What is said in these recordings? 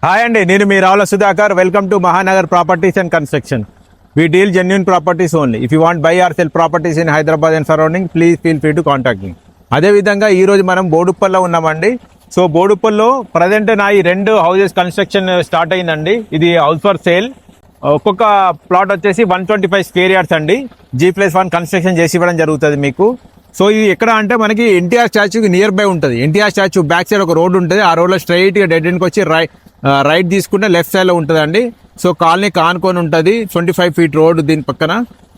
Hi అండి, నేను మీ Ravula Sudhakar. Welcome to Mahanagar properties and construction. We deal genuine properties only. If you want buy or sell properties in Hyderabad and surrounding, please feel free to contact me. అదే విధంగా ఈ రోజు మనం బోడుప్పల్లో ఉన్నామండి. So బోడుప్పల్లో present నా ఈ 2 హౌసెస్ కన్స్ట్రక్షన్ స్టార్ట్ అయిందండి. ఇది హౌస్ ఫర్ సేల్. ఒక్కొక్క ప్లాట్ వచ్చేసి 125 స్క్వేర్ యార్డ్స్ అండి. G+1 కన్స్ట్రక్షన్ చేసి ఇవ్వడం జరుగుతుంది మీకు. సో ఇది ఎక్కడ అంటే మనకి ఎన్టీఆర్ స్టాచ్యూకి నియర్ బై ఉంటుంది. ఎన్టీఆర్ స్టాచ్యూ బ్యాక్ సైడ్ ఒక రోడ్ ఉంటుంది. ఆ రోడ్లో స్ట్రైట్గా డెడ్ ఎండ్కి వచ్చి రైట్ తీసుకుంటే లెఫ్ట్ సైడ్లో ఉంటుందండి. సో కాలనీ కానుకొని ఉంటుంది. 25 ఫీట్ రోడ్ దీని పక్కన,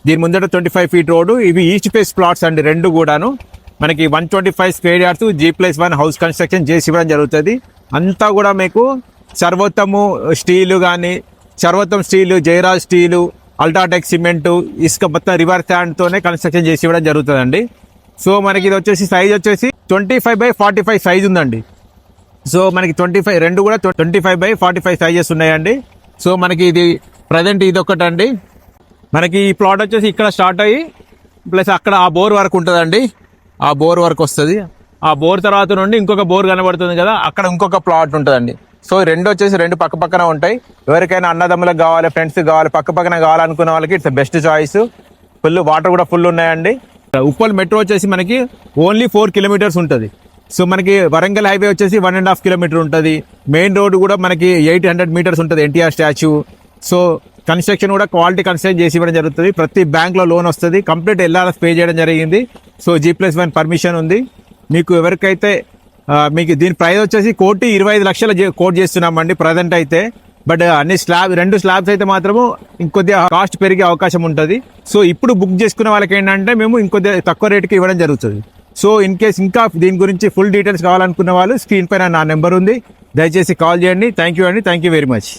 దీని ముందట 25 ఫీట్ రోడ్డు. ఇవి ఈస్ట్ ఫేస్ ప్లాట్స్ అండి, 2 కూడాను. మనకి 125 square yards G+1 house construction చేసి ఇవ్వడం జరుగుతుంది. అంతా కూడా మీకు సర్వోత్తము స్టీలు కానీ, Sarvottam steel, Jayaraj steel, UltraTech cement, ఇసుక మొత్తం రివర్స్ శాండ్తోనే కన్స్ట్రక్షన్ చేసి ఇవ్వడం జరుగుతుందండి. సో మనకి ఇది వచ్చేసి సైజ్ వచ్చేసి 25x45 సైజ్ ఉందండి. సో మనకి 2 కూడా 25x45 సైజెస్ ఉన్నాయండి. సో మనకి ఇది ప్రజెంట్ ఇది ఒకటండి. మనకి ఈ ప్లాట్ వచ్చేసి ఇక్కడ స్టార్ట్ అయ్యి ప్లస్ అక్కడ ఆ బోర్ వరకు ఉంటుందండి. ఆ బోర్ వరకు వస్తుంది. ఆ బోర్ తర్వాత నుండి ఇంకొక బోర్ కనబడుతుంది కదా, అక్కడ ఇంకొక ప్లాట్ ఉంటుందండి. సో వచ్చేసి 2 పక్క పక్కన ఉంటాయి. ఎవరికైనా అన్నదమ్ములకు కావాలి, ఫ్రెండ్స్ కావాలి, పక్క పక్కన కావాలనుకున్న వాళ్ళకి it's best choice. Full water కూడా ఫుల్ ఉన్నాయండి. ఉప్పల్ మెట్రో వచ్చేసి మనకి ఓన్లీ 4 కిలోమీటర్స్ ఉంటుంది. సో మనకి వరంగల్ హైవే వచ్చేసి 1.5 కిలోమీటర్ ఉంటుంది. మెయిన్ రోడ్ కూడా మనకి 800 మీటర్స్ ఉంటుంది ఎన్టీఆర్ స్టాచ్యూ. సో కన్స్ట్రక్షన్ కూడా క్వాలిటీ కన్స్ట్రక్షన్ చేసి ఇవ్వడం జరుగుతుంది. ప్రతి బ్యాంక్లో లోన్ వస్తుంది. కంప్లీట్ ఎల్ఆర్ఎస్ పే చేయడం జరిగింది. సో G+1 పర్మిషన్ ఉంది. మీకు ఎవరికైతే మీకు దీని ప్రైస్ వచ్చేసి 1,25,00,000 కోట్ చేస్తున్నామండి ప్రజెంట్ అయితే. బట్ అన్ని స్లాబ్ 2 స్లాబ్స్ అయితే మాత్రము ఇంకొద్దిగా కాస్ట్ పెరిగే అవకాశం ఉంటుంది. సో ఇప్పుడు బుక్ చేసుకున్న వాళ్ళకి ఏంటంటే మేము ఇంకొద్దిగా తక్కువ రేటుకి ఇవ్వడం జరుగుతుంది. సో ఇన్ కేస్ ఇంకా దీని గురించి ఫుల్ డీటెయిల్స్ కావాలనుకున్న వాళ్ళు స్క్రీన్ పైన నా నెంబర్ ఉంది, దయచేసి కాల్ చేయండి. థ్యాంక్ యూ అండి, థ్యాంక్ యూ వెరీ మచ్.